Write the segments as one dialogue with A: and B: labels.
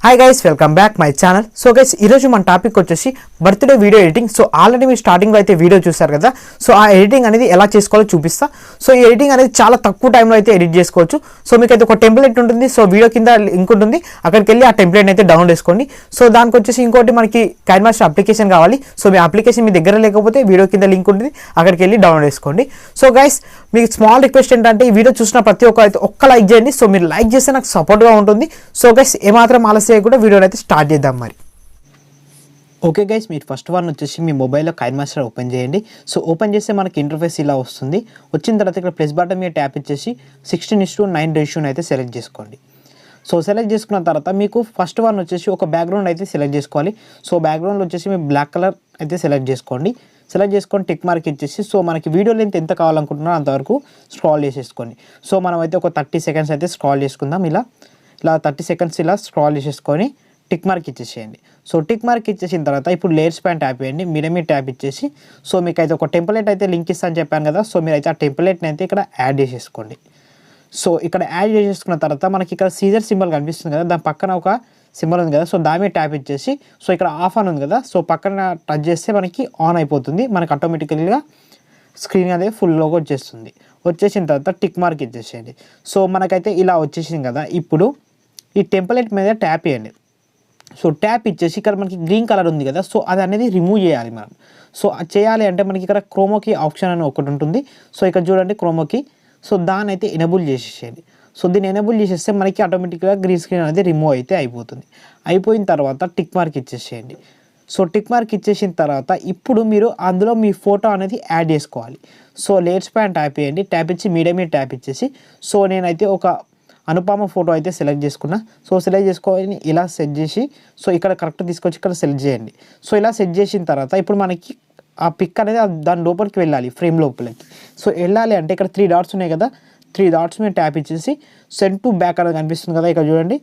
A: Hi guys, welcome back my channel. So guys, ఈరోజు మన topic వచ్చేసి birthday video editing. So already మీరు స్టార్టింగ్లో అయితే వీడియో చూసారు కదా. సో ఆ ఎడిటింగ్ అనేది ఎలా చేసుకోవాలో చూపిస్తా. సో ఈ ఎడిటింగ్ అనేది చాలా తక్కువ టైంలో అయితే ఎడిట్ చేసుకోవచ్చు. సో మీకు అయితే ఒక టెంప్లెట్ ఉంటుంది. సో వీడియో కింద లింక్ ఉంటుంది, అక్కడికి వెళ్ళి ఆ టెంప్లెట్ అయితే డౌన్లోడ్ చేసుకోండి. సో దానికి వచ్చేసి ఇంకోటి మనకి కైన్మాస్టర్ అప్లికేషన్ కావాలి. సో మీ అప్లికేషన్ మీ దగ్గర లేకపోతే వీడియో కింద లింక్ ఉంటుంది, అక్కడికి వెళ్ళి డౌన్లోడ్ చేసుకోండి. సో గైస్, మీకు స్మాల్ రిక్వెస్ట్ ఏంటంటే ఈ వీడియో చూసిన ప్రతి ఒక్క అయితే ఒక్క లైక్ చేయండి. సో మీరు లైక్ చేస్తే నాకు సపోర్ట్గా ఉంటుంది. సో గైస్, ఏమాత్రం ఆలస్యం కూడా వీడియోని అయితే స్టార్ట్ చేద్దాం మరి. ఓకే గైస్, మీరు ఫస్ట్ వన్ వచ్చేసి మీ మొబైల్లో కైన్మాస్టర్ ఓపెన్ చేయండి. సో ఓపెన్ చేస్తే మనకి ఇంటర్ఫేస్ ఇలా వస్తుంది. వచ్చిన తర్వాత ఇక్కడ ప్లస్ బటన్ మీద ట్యాప్ ఇచ్చేసి 16:9 రేషియోని అయితే సెలెక్ట్ చేసుకోండి. సో సెలెక్ట్ చేసుకున్న తర్వాత మీకు ఫస్ట్ వన్ వచ్చేసి ఒక బ్యాక్గ్రౌండ్ అయితే సెలెక్ట్ చేసుకోవాలి. సో బ్యాక్గ్రౌండ్ వచ్చేసి మీ బ్లాక్ కలర్ అయితే సెలెక్ట్ చేసుకోండి. సెలెక్ట్ చేసుకొని టిక్ మార్క్ ఇచ్చేసి సో మనకి వీడియో లెంత్ ఎంత కావాలనుకుంటున్నారో అంతవరకు స్క్రాల్ చేసేసుకోండి. సో మనం అయితే ఒక 30 సెకండ్స్ అయితే స్క్రాల్ చేసుకుందాం. ఇలా 30 సెకండ్స్ ఇలా స్క్రాల్ చేసేసుకొని టిక్ మార్క్ ఇచ్చేసేయండి. సో టిక్ మార్క్ ఇచ్చేసిన తర్వాత ఇప్పుడు లేయర్స్ పైన ట్యాప్ చేయండి. మీద ట్యాప్ ఇచ్చేసి సో మీకు అయితే ఒక టెంప్లెట్ అయితే లింక్ ఇస్తాను చెప్పాను కదా. సో మీరు అయితే ఆ టెంప్లెట్ని అయితే ఇక్కడ యాడ్ చేసేసుకోండి. సో ఇక్కడ యాడ్ చేసేసుకున్న తర్వాత మనకి ఇక్కడ సీజర్ సింబల్ కనిపిస్తుంది కదా, దాని పక్కన ఒక సింబల్ ఉంది కదా. సో దాని మీద ట్యాప్ ఇచ్చేసి సో ఇక్కడ ఆఫ్ ఆన్ ఉంది కదా, సో పక్కన టచ్ చేస్తే మనకి ఆన్ అయిపోతుంది. మనకి ఆటోమేటికల్గా స్క్రీన్ అనేది ఫుల్లోగా వచ్చేస్తుంది. వచ్చేసిన తర్వాత టిక్ మార్క్ ఇచ్చేసేయండి. సో మనకైతే ఇలా వచ్చేసింది కదా. ఇప్పుడు ఈ టెంప్లెట్ మీద ట్యాప్ చేయండి. సో ట్యాప్ ఇచ్చేసి ఇక్కడ మనకి గ్రీన్ కలర్ ఉంది కదా, సో అది అనేది రిమూవ్ చేయాలి మనం. సో అది చేయాలి అంటే మనకి ఇక్కడ క్రోమోకి ఆప్షన్ అని ఒకటి ఉంటుంది. సో ఇక్కడ చూడండి క్రోమోకి, సో దాన్ని అయితే ఎనేబుల్ చేసేసేయండి. సో దీన్ని ఎనేబుల్ చేసేస్తే మనకి ఆటోమేటిక్గా గ్రీన్ స్క్రీన్ అనేది రిమూవ్ అయితే అయిపోతుంది. అయిపోయిన తర్వాత టిక్ మార్క్ ఇచ్చేసేయండి. సో టిక్ మార్క్ ఇచ్చేసిన తర్వాత ఇప్పుడు మీరు అందులో మీ ఫోటో అనేది యాడ్ చేసుకోవాలి. సో లేయర్స్ పైన ట్యాప్ చేయండి. ట్యాప్ ఇచ్చి మీద ట్యాప్ ఇచ్చేసి సో నేనైతే ఒక అనుపమ ఫోటో అయితే సెలెక్ట్ చేసుకున్నా. సో సెలెక్ట్ చేసుకొని ఇలా సెట్ చేసి సో ఇక్కడ కరెక్ట్ తీసుకొచ్చి ఇక్కడ సెలెక్ట్ చేయండి. సో ఇలా సెట్ చేసిన తర్వాత ఇప్పుడు మనకి ఆ పిక్ అనేది దాని లోపలికి వెళ్ళాలి, ఫ్రేమ్ లోపలికి. సో వెళ్ళాలి అంటే ఇక్కడ 3 డాట్స్ ఉన్నాయి కదా, 3 డాట్స్ మీద ట్యాప్ ఇచ్చేసి సెండ్ టు బ్యాక్ అనేది కనిపిస్తుంది కదా, ఇక్కడ చూడండి.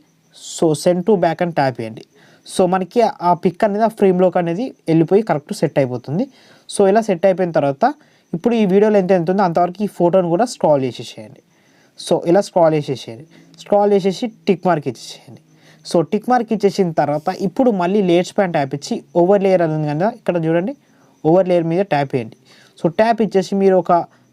A: సో సెండ్ టు బ్యాక్ అని ట్యాప్ చేయండి. సో మనకి ఆ పిక్ అనేది ఆ ఫ్రేమ్లోకి అనేది వెళ్ళిపోయి కరెక్ట్ సెట్ అయిపోతుంది. సో ఇలా సెట్ అయిపోయిన తర్వాత ఇప్పుడు ఈ వీడియోలో ఎంత ఉందో అంతవరకు ఈ ఫోటోని కూడా స్క్రాల్ చేసేసేయండి. సో ఇలా స్క్రాల్ చేసేసి టిక్ మార్క్ ఇచ్చేసేయండి. సో టిక్ మార్క్ ఇచ్చేసిన తర్వాత ఇప్పుడు మళ్ళీ లేయర్స్ పైన ట్యాప్ ఇచ్చి ఓవర్ లేయర్ అనేది కదా, ఇక్కడ చూడండి ఓవర్ లేయర్ మీద ట్యాప్ చేయండి. సో ట్యాప్ ఇచ్చేసి మీరు ఒక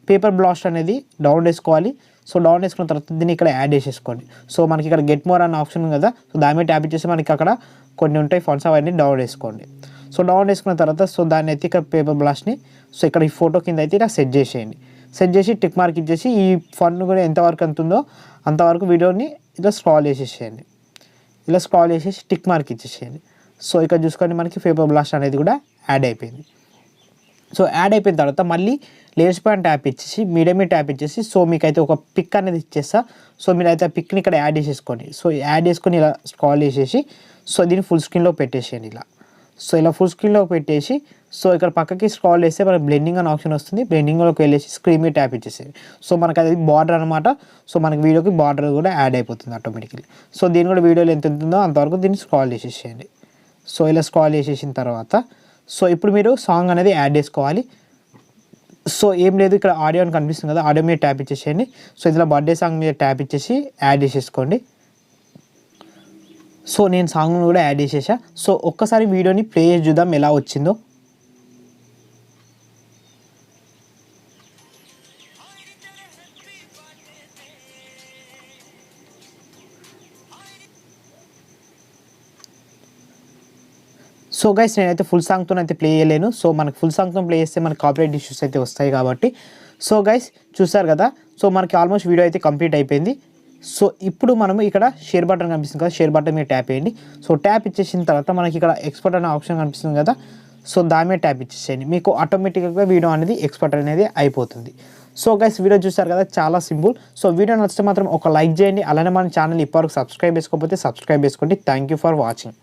A: పేపర్ బ్లాస్ట్ అనేది డౌన్ చేసుకోవాలి. సో డౌన్ చేసుకున్న తర్వాత దీన్ని ఇక్కడ యాడ్ చేసేసుకోండి. సో మనకి ఇక్కడ గెట్ మోర్ అన్న ఆప్షన్ ఉంది కదా, సో దాని మీద ట్యాప్ ఇచ్చేసి మనకి అక్కడ కొన్ని ఉంటాయి ఫండ్స్, అవన్నీ డౌన్ చేసుకోండి. సో డౌన్ చేసుకున్న తర్వాత సో దాన్ని అయితే ఇక్కడ పేపర్ బ్లాస్ట్ని సో ఇక్కడ ఈ ఫోటో కింద అయితే ఇలా సెట్ చేసేయండి. సెట్ చేసి టిక్ మార్క్ ఇచ్చేసి ఈ ఫండ్ కూడా ఎంతవరకు ఉందో అంతవరకు వీడియోని ఇలా స్క్రాల్ చేసేసేయండి. ఇలా స్క్రాల్ చేసేసి టిక్ మార్క్ ఇచ్చేసేయండి. సో ఇక్కడ చూసుకొని మనకి పేపర్ బ్లాస్ట్ అనేది కూడా యాడ్ అయిపోయింది. సో యాడ్ అయిపోయిన తర్వాత మళ్ళీ లేయర్స్ పైన ట్యాప్ ఇచ్చేసి మీద ట్యాప్ ఇచ్చేసి సో మీకైతే ఒక పిక్ అనేది ఇచ్చేస్తా. సో మీరైతే ఆ పిక్ని ఇక్కడ యాడ్ చేసేసుకోండి. సో యాడ్ చేసుకొని ఇలా స్క్రాల్ చేసేసి సో దీన్ని ఫుల్ స్క్రీన్లో పెట్టేసేయండి ఇలా. సో ఇలా ఫుల్ స్క్రీన్లో పెట్టేసి సో ఇక్కడ పక్కకి స్క్రాల్ చేస్తే మనకి బ్లెండింగ్ అనే ఆప్షన్ వస్తుంది. బ్లెండింగ్లోకి వెళ్ళేసి స్క్రీన్ మీద ట్యాప్ ఇచ్చేసేది. సో మనకి అది బార్డర్ అనమాట. సో మనకి వీడియోకి బార్డర్ కూడా యాడ్ అయిపోతుంది ఆటోమేటిక్లీ. సో దీని కూడా వీడియోలో ఎంత ఉంటుందో అంతవరకు దీన్ని స్క్రాల్ చేసేసేయండి. సో ఇలా స్క్రాల్ చేసేసిన తర్వాత సో ఇప్పుడు మీరు సాంగ్ అనేది యాడ్ చేసుకోవాలి. సో ఏం లేదు, ఇక్కడ ఆడియో అని కనిపిస్తుంది కదా, ఆడియో మీద ట్యాప్ ఇచ్చేసేయండి. సో ఇందులో బర్త్డే సాంగ్ మీద ట్యాప్ ఇచ్చేసి యాడ్ చేసేసుకోండి. సో నేను సాంగ్ను కూడా యాడ్ చేసేసా. సో ఒక్కసారి వీడియోని ప్లే చేసి చూద్దాం ఎలా వచ్చిందో. సో గైస్, నేనైతే ఫుల్ సాంగ్తో అయితే ప్లే చేయలేను. సో మనకి ఫుల్ సాంగ్తో ప్లే చేస్తే మనకి కాపీరైట్ ఇష్యూస్ అయితే వస్తాయి కాబట్టి. సో గైస్ చూసారు కదా, సో మనకి ఆల్మోస్ట్ వీడియో అయితే కంప్లీట్ అయిపోయింది. సో ఇప్పుడు మనము ఇక్కడ షేర్ బటన్ కనిపిస్తుంది కదా, షేర్ బటన్ మీద ట్యాప్ చేయండి. సో ట్యాప్ ఇచ్చేసిన తర్వాత మనకి ఇక్కడ ఎక్స్పోర్ట్ అనే ఆప్షన్ కనిపిస్తుంది కదా, సో దాని మీద ట్యాప్ ఇచ్చేసేయండి. మీకు ఆటోమేటిక్గా వీడియో అనేది ఎక్స్పోర్ట్ అనేది అయిపోతుంది. సో గైస్, వీడియో చూసారు కదా, చాలా సింపుల్. సో వీడియో నచ్చితే మాత్రం ఒక లైక్ చేయండి. అలానే మన ఛానల్ ఇప్పటివరకు సబ్స్క్రైబ్ చేసుకోకపోతే సబ్స్క్రైబ్ చేసుకోండి. Thank you for watching.